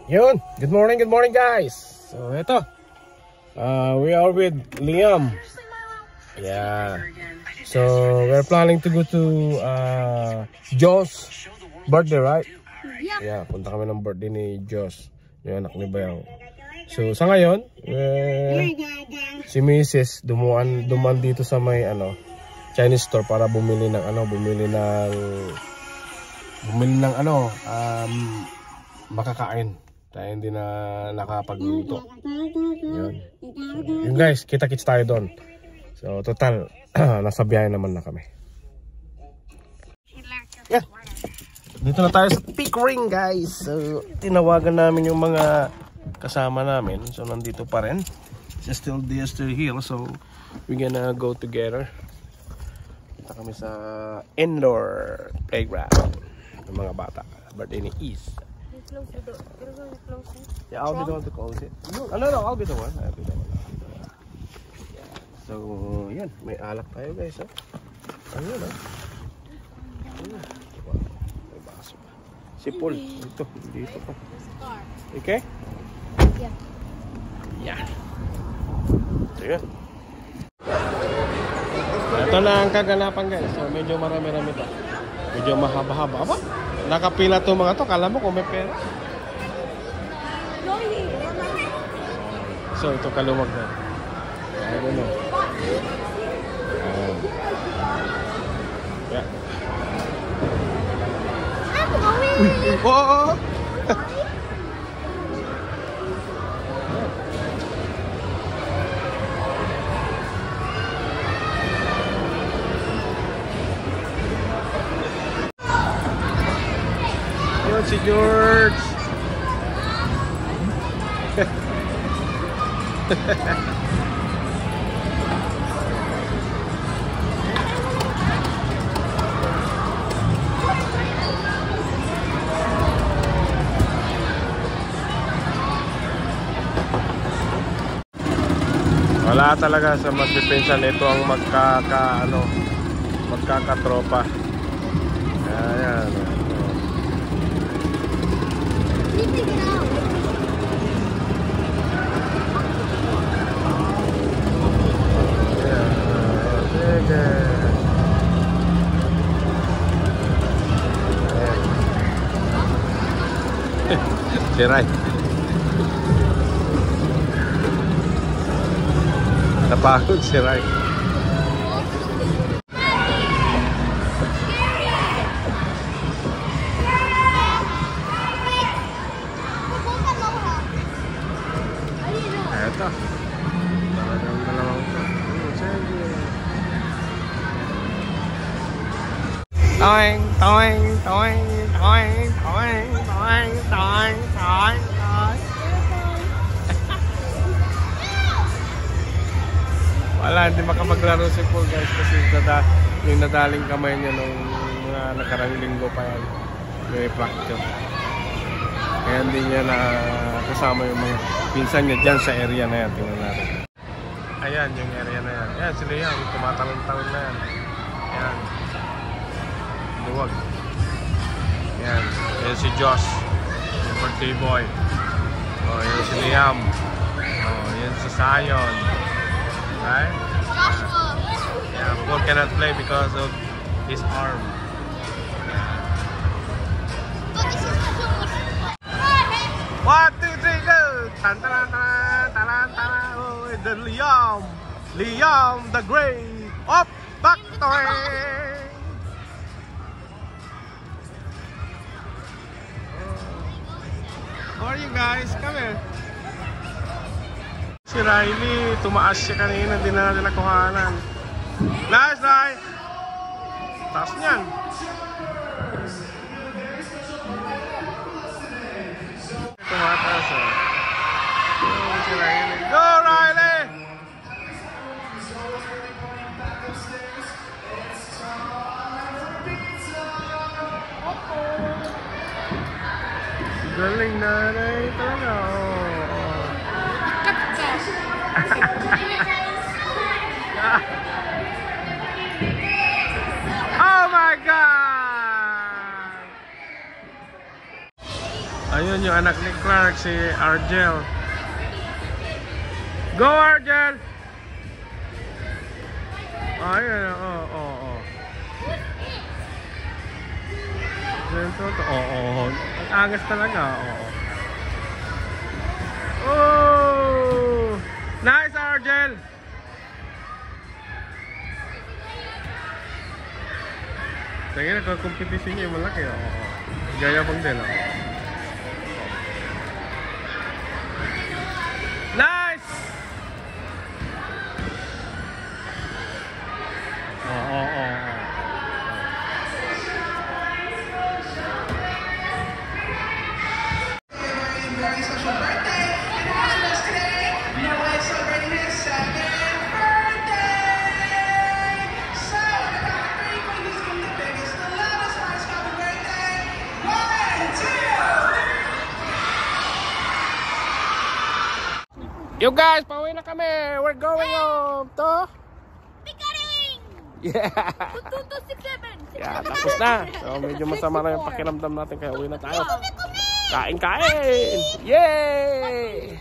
Yun, good morning guys. So ito, we are with Liam. Yeah. So we're planning to go to Jo's birthday, right? Yeah, punta kami ng birthday ni Jo's, yung anak ni Bayang. So sa ngayon, si Mrs. duman dito sa may Chinese store para bumili ng makakain. Tayo hindi na nakapagluto. Yun guys, kita-kits tayo doon. So total, nasa biyahe naman na kami. Yeah. Dito na tayo sa Pickering guys. So tinawagan namin yung mga kasama namin. So nandito pa rin. They're still here. So we're gonna go together. Punta kami sa indoor playground ng mga bata. Birthday ni Is. Close the door. Close it. Yeah, I'll be the one to close it. No, I'll be the one. Yeah. So, yan. May alak tayo guys. Ayun, Wow, may baso pa. Si Paul. Dito pa. Okay? Yeah. Yeah. So, yun. Ito na ang kaganapan guys. So, medyo marami-rami pa. Medyo mahaba-haba. Aba? Nakapila to mga to. Kala mo kung may pera. So ito kaluwag na. I don't know. Yeah. Oh! Si George. Wala talaga sa magpipinsan, ito ang magkakatropa. Ayan. Si Ray. Napagod si Ray. Eto. Talagang dalawang to. Toing, toing, toing, toing, toing, toing, toing, toing, toing. Wala, hindi makamaglaro si Paul guys kasi yung nadaling kamay niya nung mga nakarang linggo pa yan. May fracture. Kaya hindi niya kasama yung mga pinsan niya dyan sa area na yan. Tingnan natin. Ayan yung area na yan. Ayan sila yan. Tumatalon-talon na yan. Ayan. Luwag. Ayan. Ayan si Josh. Yung birthday boy. Oh, ayan si Liam. Oh, ayan si Zion. Right? Yeah, Paul cannot play because of his arm. One, two, three, go! Tan tan tan tan tan. Oh, the Liam the Great. Up, back to it. How are you guys? Come here. Si Riley, tumaas siya kanina, hindi na natin nakuhanan. Nice, nice! Taas niyan. Tumataas eh. Si Riley. Go, Riley! Galing na rin talaga. Oh my God! Ayun yung anak ni Clark, si Argel. Go, Argel! Ayun, oo. Oo. Ang angas talaga, oo. Oh! Nice, Argel! Sige, nagkakompetisyon niya yung malaki, oo. Gaya pang din, oo. Nice! Oo. Very special birthday, and watching us today, Noah is celebrating his 7th birthday. So, the count of three, please give the biggest, the loudest, highest happy birthday. 1, 2. You guys, pauwi na kami. We're going home to Pickering! Yeah. 2, 2, 6, 7. Yeah, tapos na. So medyo masama na yung pakiramdam natin kaya uwi na tayo. Kumi! Kain! Yay!